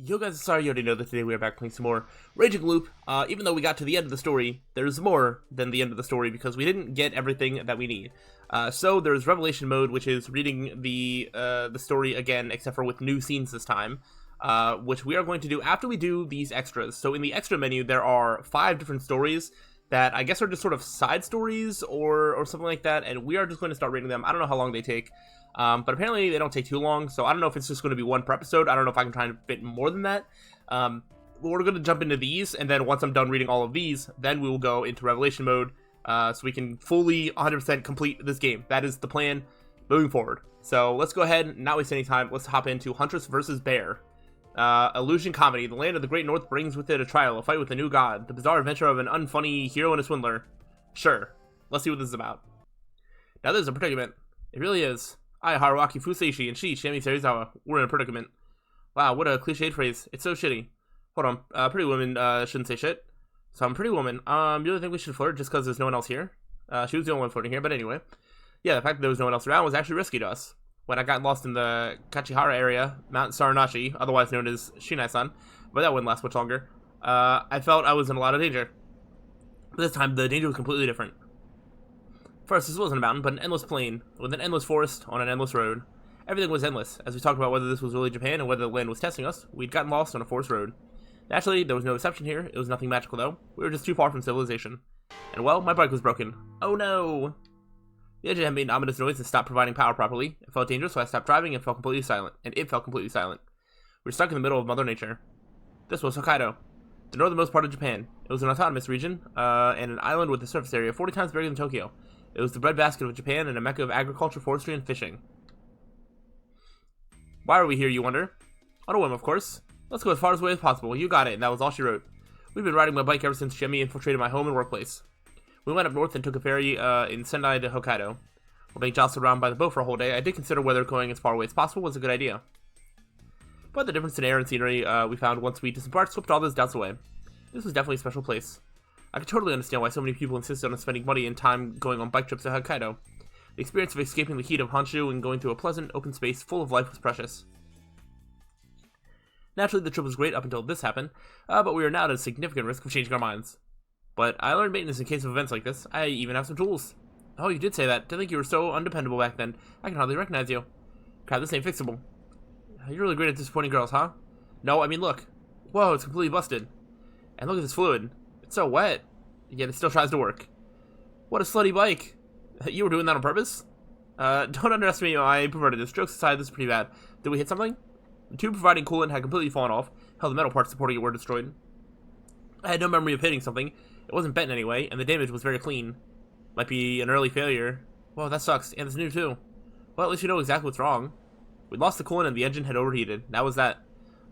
Yo guys, sorry you already know that today we are back playing some more Raging Loop. Even though we got to the end of the story, there's more than the end of the story because we didn't get everything that we need. So there's Revelation Mode, which is reading the story again, except for with new scenes this time, which we are going to do after we do these extras. So in the extra menu, there are 5 different stories that I guess are just sort of side stories or something like that, and we are just going to start reading them. I don't know how long they take. But apparently they don't take too long, so I don't know if it's just going to be one per episode. I don't know if I can try and fit more than that. We're going to jump into these, and then once I'm done reading all of these, then we will go into Revelation Mode, so we can fully 100% complete this game. That is the plan moving forward. So let's go ahead, not waste any time, let's hop into Huntress vs. Bear. Illusion Comedy. The land of the Great North brings with it a trial, a fight with a new god, the bizarre adventure of an unfunny hero and a swindler. Sure, let's see what this is about. Now this is a predicament. It really is. I, Haruaki and she, Chiemi Serizawa, we're in a predicament. Wow, what a cliched phrase. It's so shitty. Hold on, pretty woman, shouldn't say shit. So I'm pretty woman. You really think we should flirt just because there's no one else here? She was the only one flirting here, but anyway. Yeah, the fact that there was no one else around was actually risky to us. When I got lost in the Kachihara area, Mount Saranashi, otherwise known as Shinai-san, but that wouldn't last much longer, I felt I was in a lot of danger. But this time, the danger was completely different. First, this wasn't a mountain, but an endless plain, with an endless forest on an endless road. Everything was endless. As we talked about whether this was really Japan and whether the land was testing us, we'd gotten lost on a forest road. Naturally, there was no exception here. It was nothing magical, though. We were just too far from civilization. And well, my bike was broken. Oh no! The engine had made an ominous noise and stopped providing power properly. It felt dangerous, so I stopped driving and felt completely silent. And it felt completely silent. We were stuck in the middle of Mother Nature. This was Hokkaido, the northernmost part of Japan. It was an autonomous region, and an island with a surface area 40 times bigger than Tokyo. It was the breadbasket of Japan and a mecca of agriculture, forestry, and fishing. Why are we here, you wonder? On a whim, of course. Let's go as far away as possible. You got it, and that was all she wrote. We've been riding my bike ever since Chiemi infiltrated my home and workplace. We went up north and took a ferry in Sendai to Hokkaido. While being jostled around by the boat for a whole day, I did consider whether going as far away as possible was a good idea. But the difference in air and scenery we found once we disembarked swept all those doubts away. This was definitely a special place. I could totally understand why so many people insisted on spending money and time going on bike trips to Hokkaido. The experience of escaping the heat of Honshu and going through a pleasant, open space full of life was precious. Naturally, the trip was great up until this happened, but we are now at a significant risk of changing our minds. But I learned maintenance in case of events like this. I even have some tools. Oh, you did say that. To think you were so undependable back then. I can hardly recognize you. Crap, this ain't fixable. You're really great at disappointing girls, huh? No, I mean, look. Whoa, it's completely busted. And look at this fluid. It's so wet, yet it still tries to work. What a slutty bike. You were doing that on purpose? Don't underestimate my pervertedness. Jokes aside, this is pretty bad. Did we hit something? The tube providing coolant had completely fallen off. Hell, the metal parts supporting it were destroyed. I had no memory of hitting something. It wasn't bent anyway, and the damage was very clean. Might be an early failure. Whoa, that sucks. And it's new too. Well, at least you know exactly what's wrong. We lost the coolant and the engine had overheated. That was that.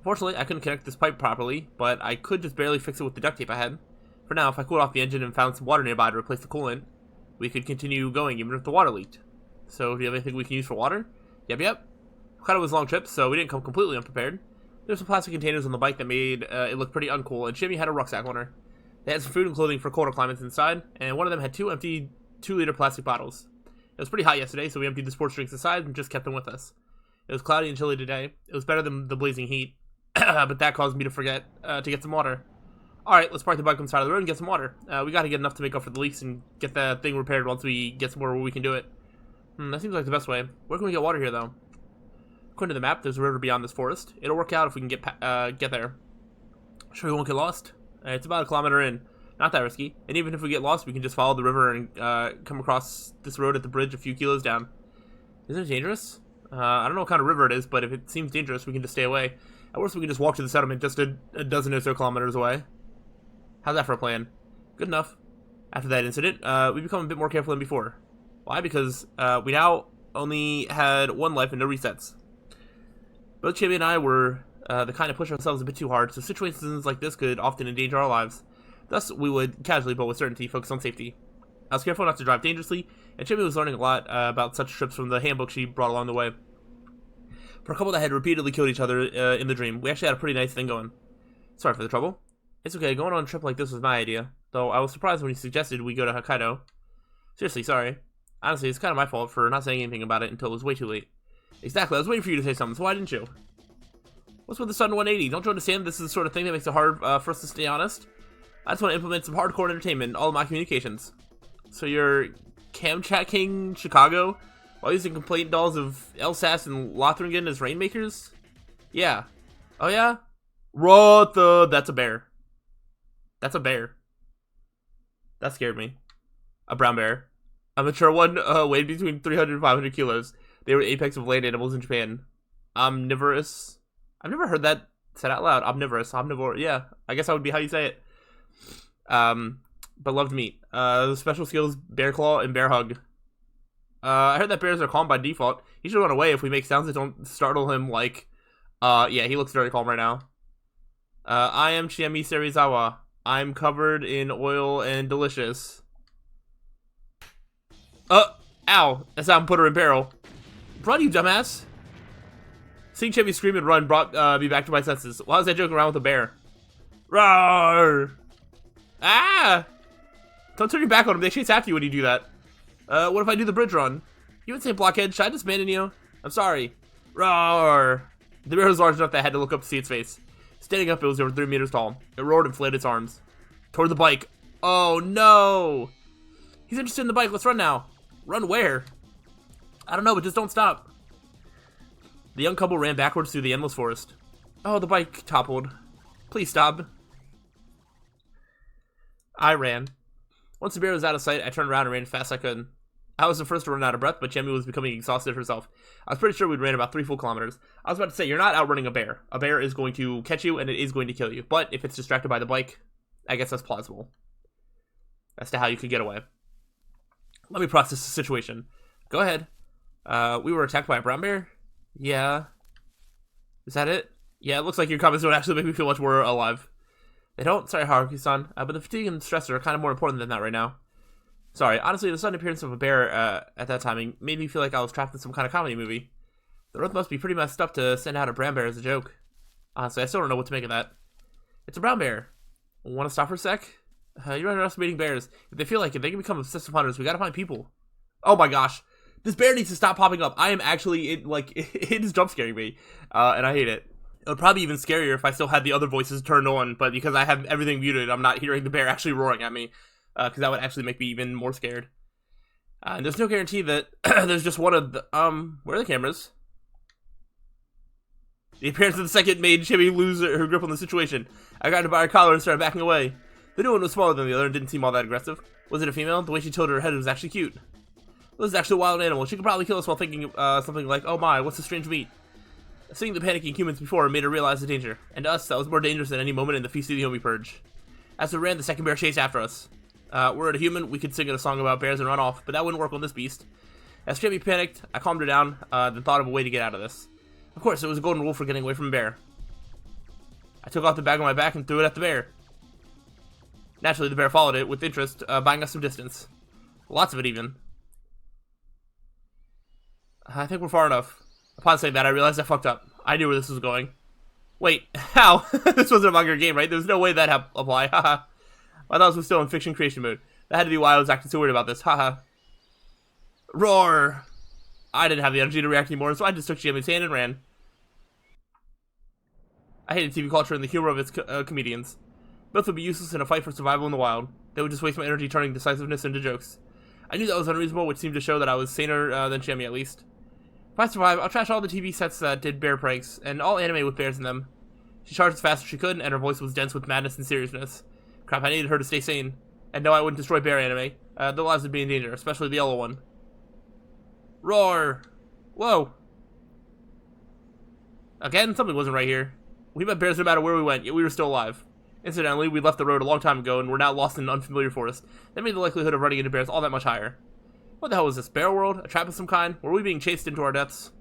Fortunately, I couldn't connect this pipe properly, but I could just barely fix it with the duct tape I had. For now, if I cooled off the engine and found some water nearby to replace the coolant, we could continue going even if the water leaked. So, do you have anything we can use for water? Yep. Hokkaido was a long trip, so we didn't come completely unprepared. There's some plastic containers on the bike that made it look pretty uncool, and Chiemi had a rucksack on her. They had some food and clothing for colder climates inside, and one of them had 2 empty 2-liter plastic bottles. It was pretty hot yesterday, so we emptied the sports drinks aside and just kept them with us. It was cloudy and chilly today. It was better than the blazing heat, but that caused me to forget to get some water. Alright, let's park the bike on the side of the road and get some water. We gotta get enough to make up for the leaks and get the thing repaired once we get somewhere where we can do it. That seems like the best way. Where can we get water here, though? According to the map, there's a river beyond this forest. It'll work out if we can get there. Sure we won't get lost? It's about 1 kilometer in. Not that risky. And even if we get lost, we can just follow the river and come across this road at the bridge a few kilos down. Isn't it dangerous? I don't know what kind of river it is, but if it seems dangerous, we can just stay away. At worst, we can just walk to the settlement just a dozen or so kilometers away. How's that for a plan? Good enough. After that incident, we become a bit more careful than before. Why? Because we now only had 1 life and no resets. Both Chiemi and I were the kind of push ourselves a bit too hard, so situations like this could often endanger our lives. Thus, we would casually but with certainty focus on safety. I was careful not to drive dangerously, and Chiemi was learning a lot about such trips from the handbook she brought along the way. For a couple that had repeatedly killed each other in the dream, we actually had a pretty nice thing going. Sorry for the trouble. It's okay, going on a trip like this was my idea, though I was surprised when he suggested we go to Hokkaido. Seriously, sorry. Honestly, it's kind of my fault for not saying anything about it until it was way too late. Exactly, I was waiting for you to say something, so why didn't you? What's with the sudden 180? Don't you understand this is the sort of thing that makes it hard for us to stay honest? I just want to implement some hardcore entertainment in all of my communications. So you're Camchat King Chicago while using complaint dolls of Elsass and Lothringen as rainmakers? Yeah. Oh yeah? What the? That's a bear. That's a bear. That scared me. A brown bear. A mature one weighed between 300 and 500 kilos. They were the apex of land animals in Japan. Omnivorous. I've never heard that said out loud. Omnivorous. Omnivore. Yeah, I guess that would be how you say it. But loved meat. The special skills, bear claw and bear hug. I heard that bears are calm by default. He should run away if we make sounds that don't startle him like, yeah, he looks very calm right now. I am Chiemi Serizawa. I'm covered in oil and delicious. Ow. That's how I'm put her in peril. Run, you dumbass. Seeing Chiemi scream and run brought me back to my senses. Why was I joking around with a bear? Roar! Ah! Don't turn your back on them. They chase after you when you do that. What if I do the bridge run? You insane blockhead. Should I just abandon you? I'm sorry. Roar! The bear was large enough that I had to look up to see its face. Standing up, it was over 3 meters tall. It roared and flailed its arms. Toward the bike. Oh, no! He's interested in the bike. Let's run now. Run where? I don't know, but just don't stop. The young couple ran backwards through the endless forest. Oh, the bike toppled. Please stop. I ran. Once the bear was out of sight, I turned around and ran as fast as I could. I was the first to run out of breath, but Chiemi was becoming exhausted herself. I was pretty sure we'd ran about 3 full kilometers. I was about to say, you're not outrunning a bear. A bear is going to catch you, and it is going to kill you. But if it's distracted by the bike, I guess that's plausible. As to how you could get away. Let me process the situation. Go ahead. We were attacked by a brown bear? Yeah. Is that it? Yeah, it looks like your comments don't actually make me feel much more alive. They don't? Sorry, Haruki-san. But the fatigue and stress are kind of more important than that right now. Sorry, honestly, the sudden appearance of a bear at that timing made me feel like I was trapped in some kind of comedy movie. The road must be pretty messed up to send out a brown bear as a joke. Honestly, I still don't know what to make of that. It's a brown bear. Want to stop for a sec? You're underestimating bears. If they feel like it, they can become obsessive hunters. We gotta find people. Oh my gosh. This bear needs to stop popping up. I am actually, it is jump scaring me. And I hate it. It would probably be even scarier if I still had the other voices turned on, but because I have everything muted, I'm not hearing the bear actually roaring at me. Because that would actually make me even more scared. And there's no guarantee that there's just one of the, where are the cameras? The appearance of the second made Chiemi lose her grip on the situation. I grabbed her by her collar and started backing away. The new one was smaller than the other and didn't seem all that aggressive. Was it a female? The way she tilted her head was actually cute. This is actually a wild animal. She could probably kill us while thinking something like, oh my, what's this strange meat? Seeing the panicking humans before made her realize the danger. And to us, that was more dangerous than any moment in the Feast of the Yomi Purge. As we ran, the second bear chased after us. Were it a human, we could sing a song about bears and run off, but that wouldn't work on this beast. As Chiemi panicked, I calmed her down, then thought of a way to get out of this. Of course, it was a golden rule for getting away from a bear. I took off the bag on my back and threw it at the bear. Naturally, the bear followed it with interest, buying us some distance. Lots of it, even. I think we're far enough. Upon saying that, I realized I fucked up. I knew where this was going. Wait, how? This wasn't a manga game, right? There's no way that apply. Haha. I thought I was still in fiction creation mode. That had to be why I was acting so weird about this. Haha. Roar! I didn't have the energy to react anymore, so I just took Chiemi's hand and ran. I hated TV culture and the humor of its comedians. Both would be useless in a fight for survival in the wild. They would just waste my energy turning decisiveness into jokes. I knew that was unreasonable, which seemed to show that I was saner than Chiemi at least. If I survive, I'll trash all the TV sets that did bear pranks, and all anime with bears in them. She charged as fast as she could, and her voice was dense with madness and seriousness. Crap, I needed her to stay sane. And no, I wouldn't destroy bear anime. Their lives would be in danger, especially the yellow one. Roar! Whoa! Again, something wasn't right here. We met bears no matter where we went, yet we were still alive. Incidentally, we left the road a long time ago and were now lost in an unfamiliar forest. That made the likelihood of running into bears all that much higher. What the hell was this, bear world? A trap of some kind? Were we being chased into our deaths?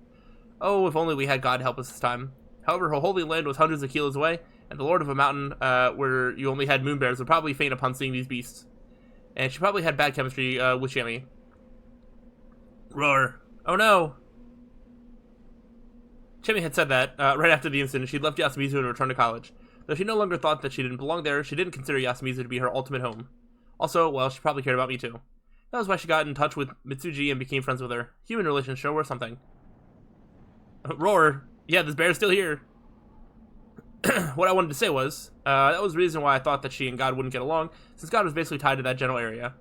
Oh, if only we had God help us this time. However, her holy land was hundreds of kilos away, and the lord of a mountain where you only had moon bears would probably faint upon seeing these beasts. And she probably had bad chemistry with Chiemi. Roar. Oh no! Chiemi had said that right after the incident. She'd left Yasumizu and returned to college. Though she no longer thought that she didn't belong there, she didn't consider Yasumizu to be her ultimate home. Also, well, she probably cared about me too. That was why she got in touch with Mitsuji and became friends with her. Human relations show her something. Roar! Yeah, this bear's still here. What I wanted to say was, that was the reason why I thought that she and God wouldn't get along, since God was basically tied to that general area.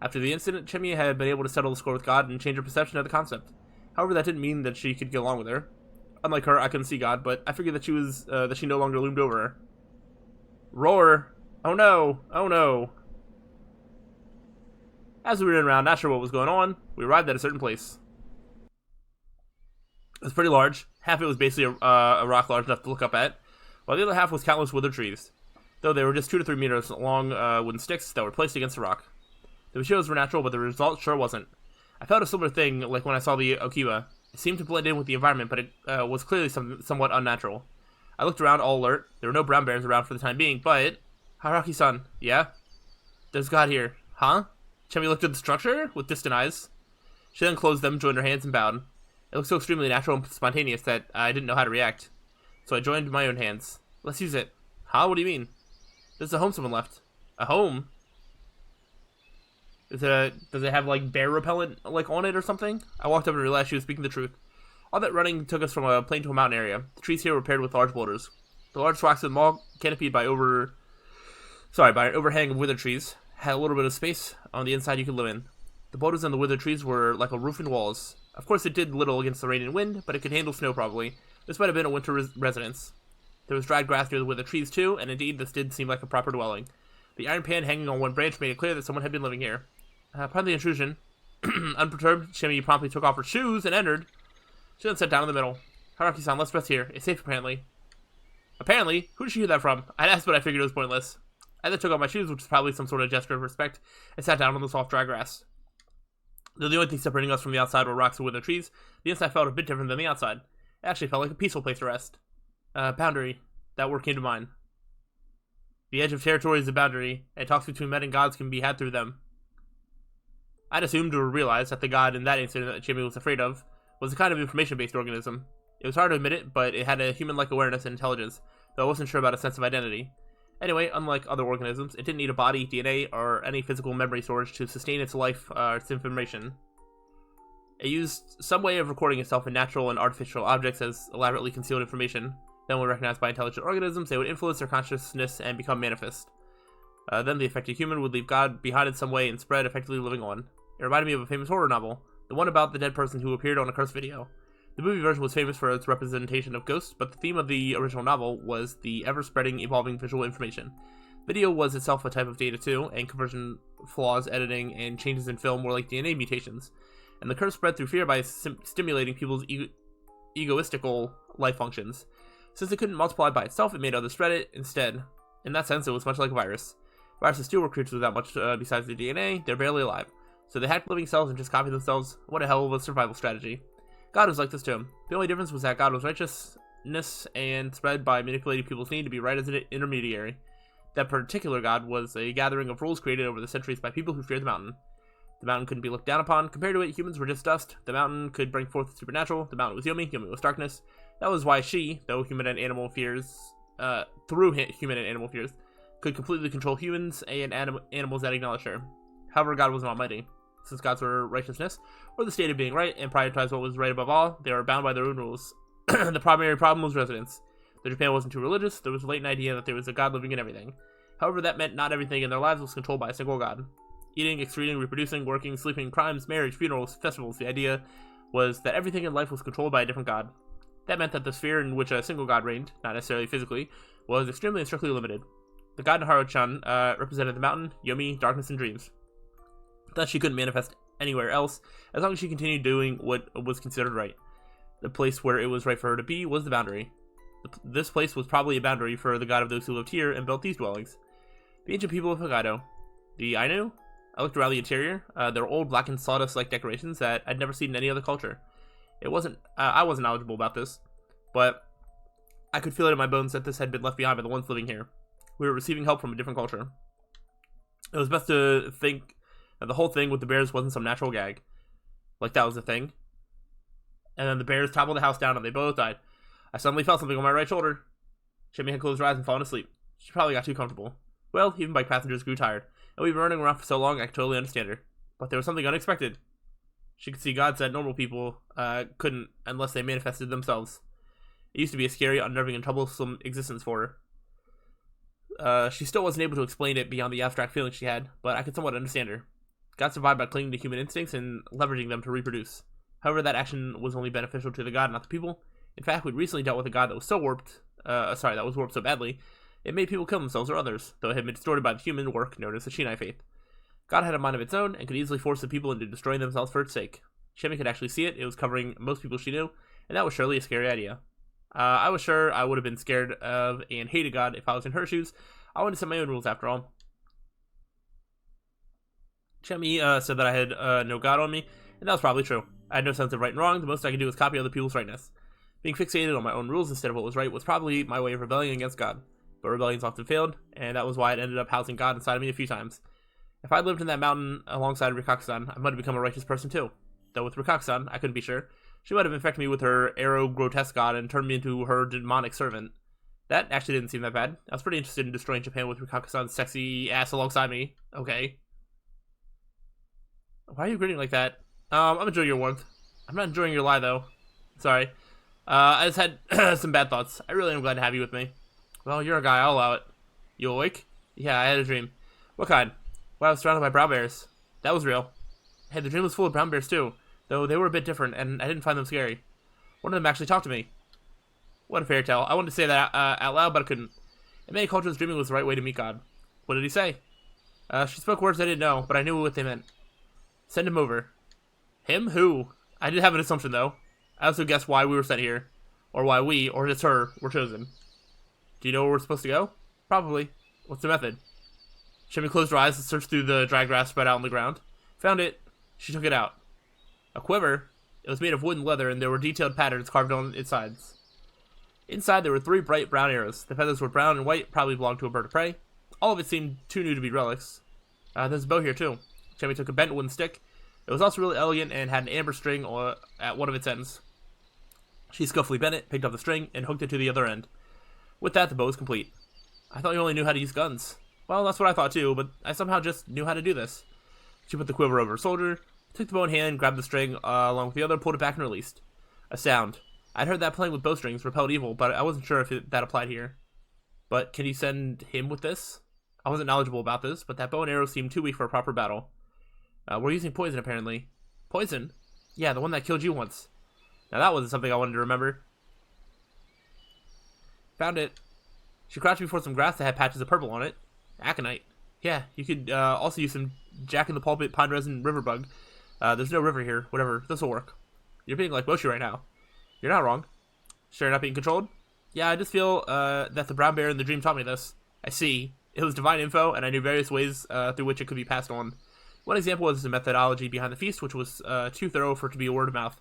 After the incident, Chiemi had been able to settle the score with God and change her perception of the concept. However, that didn't mean that she could get along with her. Unlike her, I couldn't see God, but I figured that she no longer loomed over her. Roar! Oh no! Oh no! As we ran around, not sure what was going on, we arrived at a certain place. It was pretty large. Half of it was basically a rock large enough to look up at, while the other half was countless withered trees, though they were just 2 to 3 meters long wooden sticks that were placed against the rock. The materials were natural, but the result sure wasn't. I felt a similar thing like when I saw the Okiba. It seemed to blend in with the environment, but it was clearly somewhat unnatural. I looked around, all alert. There were no brown bears around for the time being, but... Haruaki-san, yeah? There's God here. Huh? Chiemi looked at the structure with distant eyes. She then closed them, joined her hands, and bowed. It looked so extremely natural and spontaneous that I didn't know how to react. So I joined my own hands. Let's use it. Huh? What do you mean? There's a home someone left. A home? Does it have, like, bear repellent, like, on it or something? I walked up and realized she was speaking the truth. All that running took us from a plain to a mountain area. The trees here were paired with large boulders. The large rocks in the mall, canopied by by an overhang of withered trees, had a little bit of space on the inside you could live in. The boulders and the withered trees were like a roof and walls. Of course, it did little against the rain and wind, but it could handle snow probably. This might have been a winter residence. There was dried grass near the withered trees too, and indeed this did seem like a proper dwelling. The iron pan hanging on one branch made it clear that someone had been living here. Upon the intrusion, unperturbed, Chiemi promptly took off her shoes and entered. She then sat down in the middle. Haruaki-san, let's rest here. It's safe, apparently. Apparently? Who did she hear that from? I'd asked, but I figured it was pointless. I then took off my shoes, which was probably some sort of gesture of respect, and sat down on the soft, dry grass. Though the only thing separating us from the outside were rocks and withered trees, the inside felt a bit different than the outside. It actually felt like a peaceful place to rest. Boundary. That word came to mind. The edge of territory is a boundary, and talks between men and gods can be had through them. I'd assumed or realized that the god in that incident that Chiemi was afraid of was a kind of information-based organism. It was hard to admit it, but it had a human-like awareness and intelligence, though I wasn't sure about a sense of identity. Anyway, unlike other organisms, it didn't need a body, DNA, or any physical memory storage to sustain its life or its information. It used some way of recording itself in natural and artificial objects as elaborately concealed information. Then when recognized by intelligent organisms, they would influence their consciousness and become manifest. Then the affected human would leave God behind in some way and spread, effectively living on. It reminded me of a famous horror novel, the one about the dead person who appeared on a cursed video. The movie version was famous for its representation of ghosts, but the theme of the original novel was the ever-spreading, evolving visual information. Video was itself a type of data too, and conversion flaws, editing, and changes in film were like DNA mutations. And the curse spread through fear by stimulating people's egoistical life functions. Since it couldn't multiply by itself, it made others spread it instead. In that sense, it was much like a virus. Viruses still were creatures without much besides their DNA. They're barely alive. So they hacked living cells and just copied themselves. What a hell of a survival strategy. God was like this too. The only difference was that God was righteousness and spread by manipulating people's need to be right as an intermediary. That particular God was a gathering of rules created over the centuries by people who feared the mountain. The mountain couldn't be looked down upon. Compared to it, humans were just dust. The mountain could bring forth the supernatural. The mountain was Yomi. Yomi was darkness. That was why she, though human and animal fears, could completely control humans and animals that acknowledged her. However, God wasn't almighty. Since gods were righteousness, or the state of being right, and prioritized what was right above all, they were bound by their own rules. The primary problem was residence. Though Japan wasn't too religious, there was a latent idea that there was a god living in everything. However, that meant not everything in their lives was controlled by a single god. Eating, excreting, reproducing, working, sleeping, crimes, marriage, funerals, festivals, the idea was that everything in life was controlled by a different god. That meant that the sphere in which a single god reigned, not necessarily physically, was extremely and strictly limited. The god Naharu-chan represented the mountain, Yomi, darkness, and dreams. Thus she couldn't manifest anywhere else, as long as she continued doing what was considered right. The place where it was right for her to be was the boundary. This place was probably a boundary for the god of those who lived here and built these dwellings. The ancient people of Hokkaido. The Ainu? I looked around the interior. There were old blackened sawdust-like decorations that I'd never seen in any other culture. I wasn't knowledgeable about this, but I could feel it in my bones that this had been left behind by the ones living here. We were receiving help from a different culture. It was best to think that the whole thing with the bears wasn't some natural gag. Like that was a thing. And then the bears toppled the house down and they both died. I suddenly felt something on my right shoulder. Chiemi had closed her eyes and fallen asleep. She probably got too comfortable. Well, even bike passengers grew tired, and we've been running around for so long I could totally understand her. But there was something unexpected. She could see gods that normal people couldn't unless they manifested themselves. It used to be a scary, unnerving, and troublesome existence for her. She still wasn't able to explain it beyond the abstract feelings she had, but I could somewhat understand her. God survived by clinging to human instincts and leveraging them to reproduce. However, that action was only beneficial to the god, not the people. In fact, we'd recently dealt with a god that was so warped, that was warped so badly, it made people kill themselves or others, though it had been distorted by the human work known as the Shinai faith. God had a mind of its own and could easily force the people into destroying themselves for its sake. Chiemi could actually see it. It was covering most people she knew, and that was surely a scary idea. I was sure I would have been scared of and hated God if I was in her shoes. I wanted to set my own rules after all. Chiemi said that I had no God on me, and that was probably true. I had no sense of right and wrong. The most I could do was copy other people's rightness. Being fixated on my own rules instead of what was right was probably my way of rebelling against God. But rebellions often failed, and that was why it ended up housing God inside of me a few times. If I'd lived in that mountain alongside Rikaku-san, I might have become a righteous person too. Though with Rikaku-san, I couldn't be sure. She might have infected me with her arrow grotesque god and turned me into her demonic servant. That actually didn't seem that bad. I was pretty interested in destroying Japan with Rikaku-san's sexy ass alongside me. Okay. Why are you grinning like that? I'm enjoying your warmth. I'm not enjoying your lie, though. Sorry. I just had some bad thoughts. I really am glad to have you with me. Well, you're a guy. I'll allow it. You awake? Yeah, I had a dream. What kind? Well, I was surrounded by brown bears. That was real. Hey, the dream was full of brown bears, too. Though they were a bit different, and I didn't find them scary. One of them actually talked to me. What a fairy tale. I wanted to say that out loud, but I couldn't. In many cultures, dreaming was the right way to meet God. What did he say? She spoke words I didn't know, but I knew what they meant. Send him over. Him? Who? I did have an assumption, though. I also guessed why we were sent here. Or why we, or just her, were chosen. Do you know where we're supposed to go? Probably. What's the method? Chiemi closed her eyes and searched through the dry grass spread out on the ground. Found it. She took it out. A quiver? It was made of wood and leather, and there were detailed patterns carved on its sides. Inside, there were 3 bright brown arrows. The feathers were brown and white, probably belonged to a bird of prey. All of it seemed too new to be relics. There's a bow here, too. Chiemi took a bent wooden stick. It was also really elegant and had an amber string at one of its ends. She skillfully bent it, picked up the string, and hooked it to the other end. With that, the bow was complete. I thought you only knew how to use guns. Well, that's what I thought too, but I somehow just knew how to do this. She put the quiver over her shoulder, took the bow in hand, grabbed the string along with the other, pulled it back and released. A sound. I'd heard that playing with bowstrings repelled evil, but I wasn't sure if that applied here. But can you send him with this? I wasn't knowledgeable about this, but that bow and arrow seemed too weak for a proper battle. We're using poison, apparently. Poison? Yeah, the one that killed you once. Now that wasn't something I wanted to remember. Found it. She crouched before some grass that had patches of purple on it. Aconite. Yeah, you could also use some jack-in-the-pulpit pine resin river bug. There's no river here. Whatever. This'll work. You're being like Moshi right now. You're not wrong. Sure you're not being controlled? Yeah, I just feel that the brown bear in the dream taught me this. I see. It was divine info, and I knew various ways through which it could be passed on. One example was the methodology behind the feast, which was too thorough for it to be a word of mouth.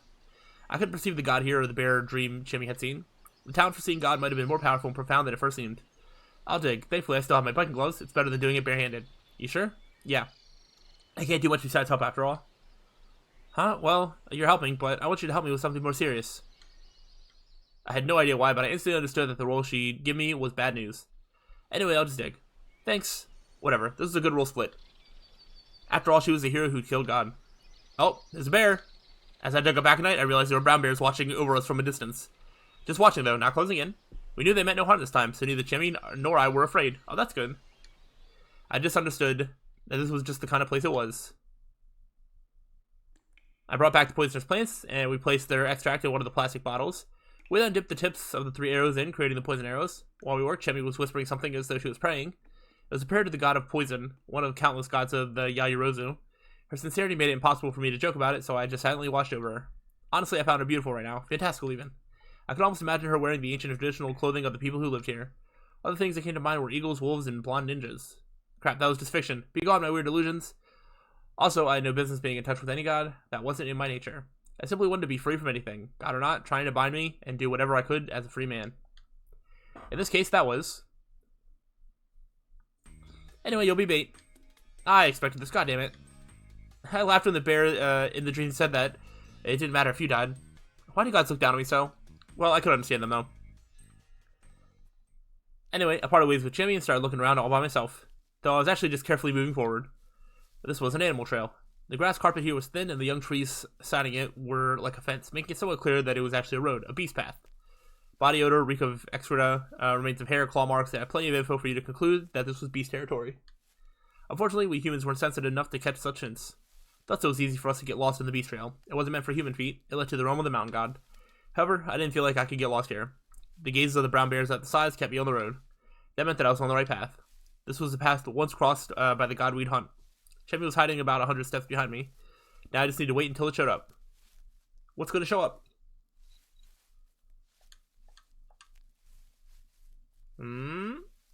I couldn't perceive the god here or the bear dream Chiemi had seen. The talent for seeing God might have been more powerful and profound than it first seemed. I'll dig. Thankfully, I still have my biking gloves. It's better than doing it barehanded. You sure? Yeah. I can't do much besides help after all. Huh? Well, you're helping, but I want you to help me with something more serious. I had no idea why, but I instantly understood that the role she'd give me was bad news. Anyway, I'll just dig. Thanks. Whatever. This is a good role split. After all, she was the hero who killed God. Oh, there's a bear. As I dug up back at night, I realized there were brown bears watching over us from a distance. Just watching, though, not closing in. We knew they meant no harm this time, so neither Chiemi nor I were afraid. Oh, that's good. I just understood that this was just the kind of place it was. I brought back the poisonous plants, and we placed their extract in one of the plastic bottles. We then dipped the tips of the 3 arrows in, creating the poison arrows. While we worked, Chiemi was whispering something as though she was praying. It was a prayer to the god of poison, one of countless gods of the Yayorozu. Her sincerity made it impossible for me to joke about it, so I just silently watched over her. Honestly, I found her beautiful right now. Fantastical, even. I could almost imagine her wearing the ancient traditional clothing of the people who lived here. Other things that came to mind were eagles, wolves, and blonde ninjas. Crap, that was just fiction. Be gone, my weird delusions. Also, I had no business being in touch with any god. That wasn't in my nature. I simply wanted to be free from anything, god or not, trying to bind me and do whatever I could as a free man. In this case, that was. Anyway, you'll be bait. I expected this, goddammit. I laughed when the bear in the dream said that. It didn't matter if you died. Why do gods look down on me so? Well, I could understand them, though. Anyway, I parted ways with Chiemi and started looking around all by myself, though I was actually just carefully moving forward. This was an animal trail. The grass carpet here was thin, and the young trees siding it were like a fence, making it somewhat clear that it was actually a road, a beast path. Body odor, reek of excreta, remains of hair, claw marks. They have plenty of info for you to conclude that this was beast territory. Unfortunately, we humans weren't sensitive enough to catch such hints. Thought so it was easy for us to get lost in the beast trail. It wasn't meant for human feet. It led to the realm of the mountain god. However, I didn't feel like I could get lost here. The gazes of the brown bears at the sides kept me on the road. That meant that I was on the right path. This was the path once crossed by the god we'd hunt. Chiemi was hiding about 100 steps behind me. Now I just need to wait until it showed up. What's going to show up?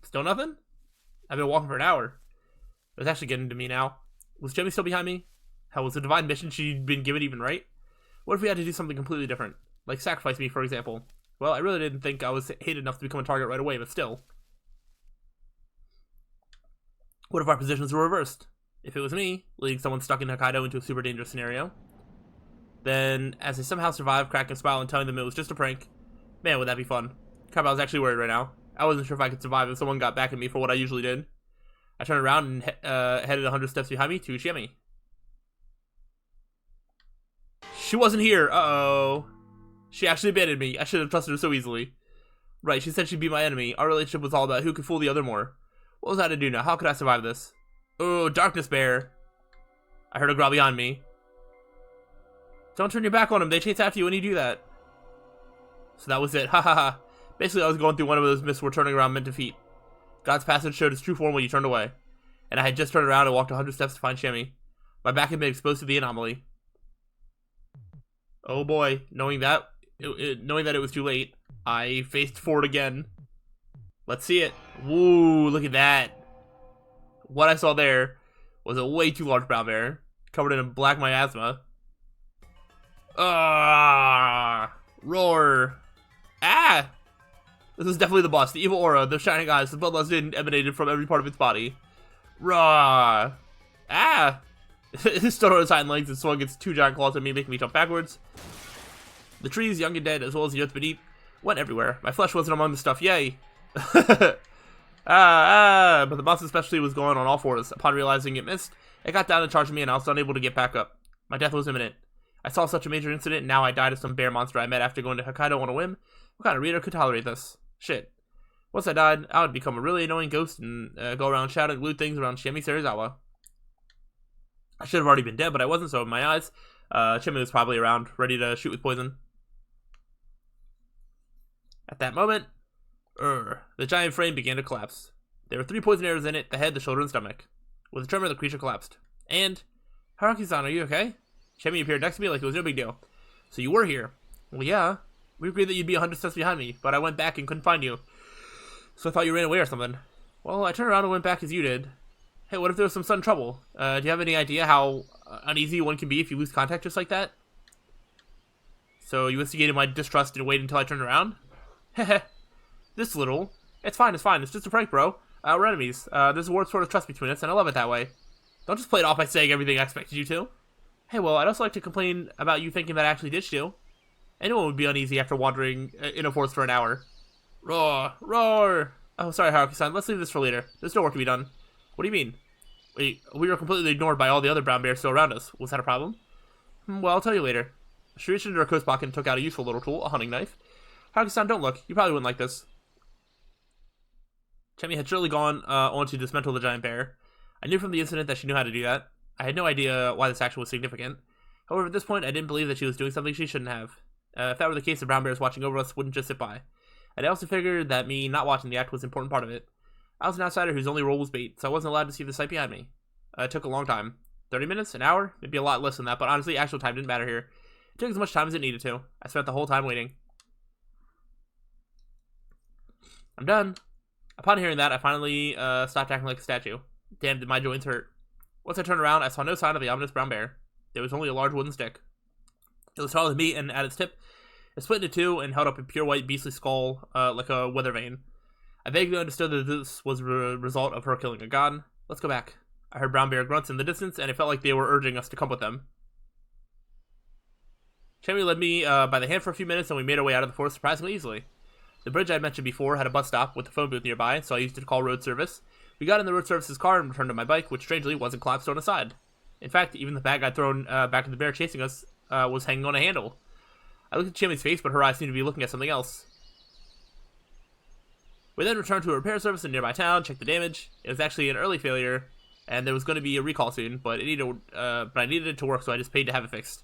Still nothing? I've been walking for an hour. It's actually getting to me now. Was Chiemi still behind me? How was the divine mission she'd been given even right? What if we had to do something completely different? Like sacrifice me, for example. Well, I really didn't think I was hated enough to become a target right away, but still. What if our positions were reversed? If it was me, leading someone stuck in Hokkaido into a super dangerous scenario, then as I somehow survived, cracking a smile and telling them it was just a prank, man, would that be fun. Crap, I was actually worried right now. I wasn't sure if I could survive if someone got back at me for what I usually did. I turned around and headed 100 steps behind me to Chiemi. She wasn't here. Uh-oh. She actually abandoned me. I should have trusted her so easily. Right, she said she'd be my enemy. Our relationship was all about who could fool the other more. What was I to do now? How could I survive this? Oh, darkness bear. I heard a growl behind me. Don't turn your back on them. They chase after you when you do that. So that was it. Ha ha ha. Basically, I was going through one of those mists where turning around meant defeat. God's passage showed its true form when you turned away. And I had just turned around and walked 100 steps to find Chiemi. My back had been exposed to the anomaly. Oh boy. Knowing that it was too late, I faced forward again. Let's see it. Woo, look at that. What I saw there was a way too large brown bear, covered in black miasma. Roar. Ah! This is definitely the boss. The evil aura, the shining eyes, the bloodlust emanated from every part of its body. Raw. Ah! It stood on its hind legs and swung its two giant claws at me, making me jump backwards. The trees, young and dead, as well as the earth beneath, went everywhere. My flesh wasn't among the stuff, yay! But the monster especially was going on all fours. Upon realizing it missed, it got down and charged me, and I was unable to get back up. My death was imminent. I saw such a major incident, and now I died of some bear monster I met after going to Hokkaido on a whim. What kind of reader could tolerate this? Shit. Once I died, I would become a really annoying ghost and go around shouting lewd things around Chiemi Serizawa. I should have already been dead, but I wasn't, so in my eyes, Chiemi was probably around, ready to shoot with poison. At that moment, the giant frame began to collapse. There were 3 poison arrows in it, the head, the shoulder, and stomach. With a tremor, the creature collapsed. And, Haruaki-san, are you okay? Chiemi appeared next to me like it was no big deal. So you were here. Well, yeah. We agreed that you'd be 100 steps behind me, but I went back and couldn't find you. So I thought you ran away or something. Well, I turned around and went back as you did. Hey, what if there was some sudden trouble? Do you have any idea how uneasy one can be if you lose contact just like that? So you instigated my distrust and waited until I turned around? Heh. This little. It's fine. It's just a prank, bro. We're enemies. There's a weird sort of trust between us, and I love it that way. Don't just play it off by saying everything I expected you to. Hey, well, I'd also like to complain about you thinking that I actually ditched you. Anyone would be uneasy after wandering in a forest for an hour. Roar! Roar! Oh, sorry, Haruaki-san. Let's leave this for later. There's no work to be done. What do you mean? Wait, we were completely ignored by all the other brown bears still around us. Was that a problem? Well, I'll tell you later. She reached into her coat pocket and took out a useful little tool, a hunting knife. Haruaki-san, don't look. You probably wouldn't like this. Chiemi had surely gone on to dismantle the giant bear. I knew from the incident that she knew how to do that. I had no idea why this action was significant. However, at this point, I didn't believe that she was doing something she shouldn't have. If that were the case, the brown bears watching over us wouldn't just sit by. And I also figured that me not watching the act was an important part of it. I was an outsider whose only role was bait, so I wasn't allowed to see the sight behind me. It took a long time. 30 minutes? An hour? Maybe a lot less than that, but honestly, actual time didn't matter here. It took as much time as it needed to. I spent the whole time waiting. I'm done. Upon hearing that, I finally stopped acting like a statue. Damn, did my joints hurt. Once I turned around, I saw no sign of the ominous brown bear. There was only a large wooden stick. It was taller than me, and at its tip, it split into 2 and held up a pure white beastly skull like a weather vane. I vaguely understood that this was a result of her killing a god. Let's go back. I heard brown bear grunts in the distance, and it felt like they were urging us to come with them. Chiemi led me by the hand for a few minutes, and we made our way out of the forest surprisingly easily. The bridge I had mentioned before had a bus stop with a phone booth nearby, so I used it to call road service. We got in the road service's car and returned to my bike, which strangely wasn't collapsed on its side. In fact, even the bag I'd thrown back to the bear chasing us was hanging on a handle. I looked at Chiemi's face, but her eyes seemed to be looking at something else. We then returned to a repair service in a nearby town, checked the damage. It was actually an early failure, and there was going to be a recall soon, but I needed it to work, so I just paid to have it fixed.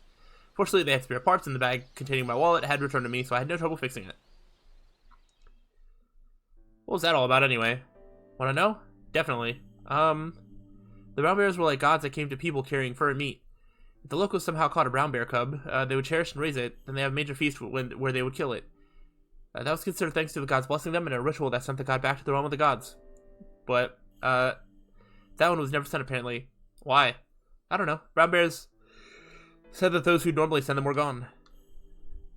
Fortunately, they had spare parts in the bag containing my wallet. It had returned to me, so I had no trouble fixing it. What was that all about anyway? Want to know? Definitely. The brown bears were like gods that came to people carrying fur and meat. If the locals somehow caught a brown bear cub, they would cherish and raise it, then they have a major feast where they would kill it. That was considered thanks to the gods blessing them and a ritual that sent the god back to the realm of the gods. But, that one was never sent apparently. Why? I don't know. Brown bears said that those who normally send them were gone.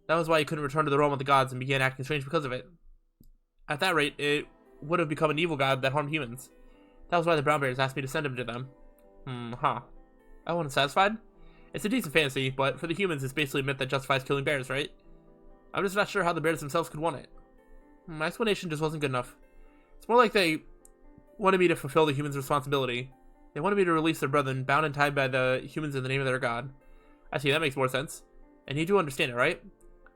That was why he couldn't return to the realm of the gods and began acting strange because of it. At that rate, it would have become an evil god that harmed humans. That was why the brown bears asked me to send him to them. I wasn't satisfied? It's a decent fantasy, but for the humans, it's basically a myth that justifies killing bears, right? I'm just not sure how the bears themselves could want it. My explanation just wasn't good enough. It's more like they wanted me to fulfill the humans' responsibility. They wanted me to release their brethren, bound and tied by the humans in the name of their god. I see, that makes more sense. And you do understand it, right?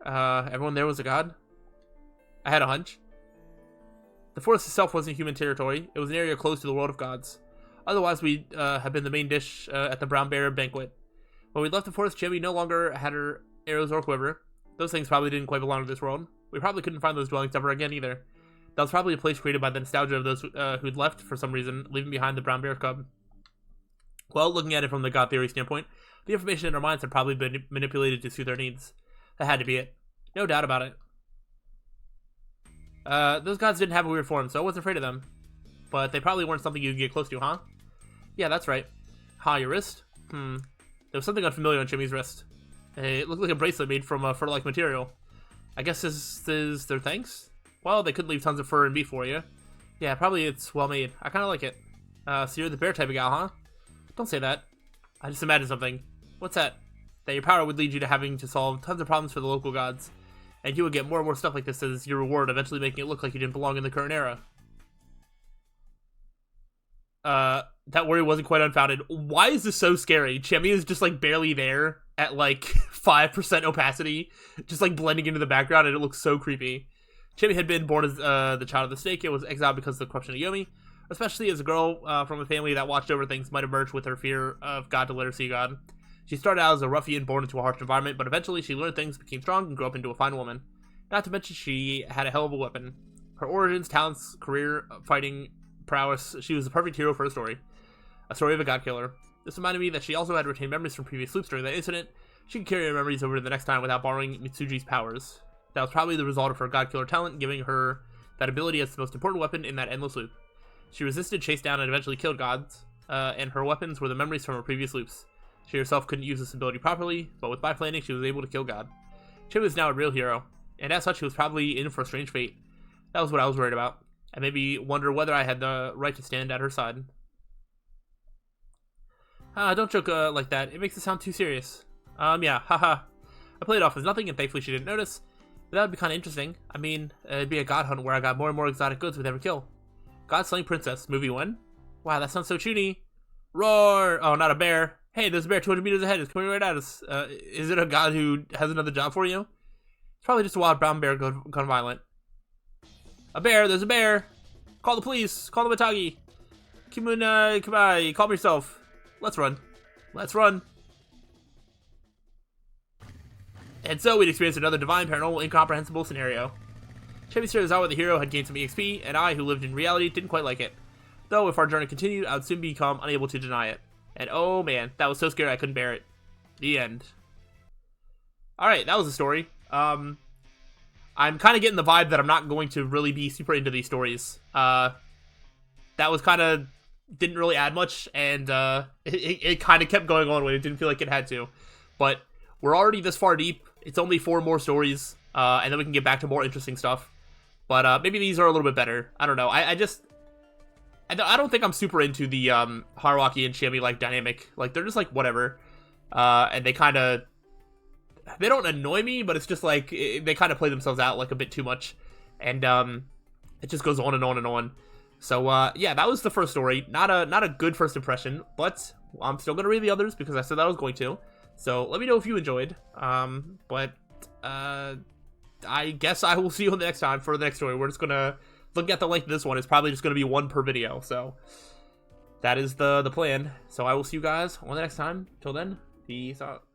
Everyone there was a god? I had a hunch. The forest itself wasn't human territory. It was an area close to the world of gods. Otherwise, we'd have been the main dish at the brown bear banquet. When we left the forest, Chiemi no longer had her arrows or quiver. Those things probably didn't quite belong to this world. We probably couldn't find those dwellings ever again either. That was probably a place created by the nostalgia of those who'd left for some reason, leaving behind the brown bear cub. Well, looking at it from the god theory standpoint, the information in our minds had probably been manipulated to suit their needs. That had to be it. No doubt about it. Those gods didn't have a weird form, so I wasn't afraid of them. But they probably weren't something you could get close to, huh? Yeah, that's right. Your wrist? There was something unfamiliar on Jimmy's wrist. It looked like a bracelet made from fur-like material. I guess this is their thanks? Well, they couldn't leave tons of fur and beef for you. Yeah, probably it's well made. I kind of like it. So you're the bear type of gal, huh? Don't say that. I just imagined something. What's that? That your power would lead you to having to solve tons of problems for the local gods. And you would get more and more stuff like this as your reward, eventually making it look like you didn't belong in the current era. That worry wasn't quite unfounded. Why is this so scary? Chiemi is just like barely there at like 5% opacity, just like blending into the background, and it looks so creepy. Chiemi had been born as the child of the snake and was exiled because of the corruption of Yomi, especially as a girl from a family that watched over things might emerge with her fear of God to let her see God. She started out as a ruffian born into a harsh environment, but eventually she learned things, became strong, and grew up into a fine woman. Not to mention she had a hell of a weapon. Her origins, talents, career, fighting prowess, she was the perfect hero for a story. A story of a god killer. This reminded me that she also had retained memories from previous loops during that incident. She could carry her memories over to the next time without borrowing Mitsuji's powers. That was probably the result of her god killer talent, giving her that ability as the most important weapon in that endless loop. She resisted, chased down, and eventually killed gods, and her weapons were the memories from her previous loops. She herself couldn't use this ability properly, but with by-planning, she was able to kill God. Chiemi was now a real hero, and as such, she was probably in for a strange fate. That was what I was worried about. I made me wonder whether I had the right to stand at her side. Don't joke like that. It makes it sound too serious. Yeah, haha. I played it off as nothing, and thankfully she didn't notice. But that would be kind of interesting. I mean, it'd be a god hunt where I got more and more exotic goods with every kill. God Slaying Princess, movie 1? Wow, that sounds so chuny. Roar! Oh, not a bear. Hey, there's a bear 200 meters ahead. It's coming right at us. Is it a god who has another job for you? It's probably just a wild brown bear gone violent. A bear! There's a bear! Call the police! Call the Matagi! Kimuna, Kabai, calm yourself. Let's run. Let's run. And so we'd experienced another divine, paranormal, incomprehensible scenario. Chiemi Serizawa, the hero, had gained some EXP, and I, who lived in reality, didn't quite like it. Though, if our journey continued, I would soon become unable to deny it. And oh man, that was so scary I couldn't bear it. The end. Alright, that was the story. I'm kind of getting the vibe that I'm not going to really be super into these stories. That was kind of... didn't really add much, and it kind of kept going on when it didn't feel like it had to. But we're already this far deep. It's only 4 more stories, and then we can get back to more interesting stuff. But maybe these are a little bit better. I don't know. I don't think I'm super into the Haruaki and Chiemi like dynamic. Like, they're just like whatever, and they kind of, they don't annoy me, but it's just like they kind of play themselves out like a bit too much, and it just goes on and on and on. So yeah, that was the first story. Not a good first impression, but I'm still gonna read the others because I said that I was going to. So let me know if you enjoyed. But I guess I will see you on the next time for the next story. We're just gonna looking at the length of this one, it's probably just going to be one per video. So that is the plan. So I will see you guys on the next time. Till then, peace out.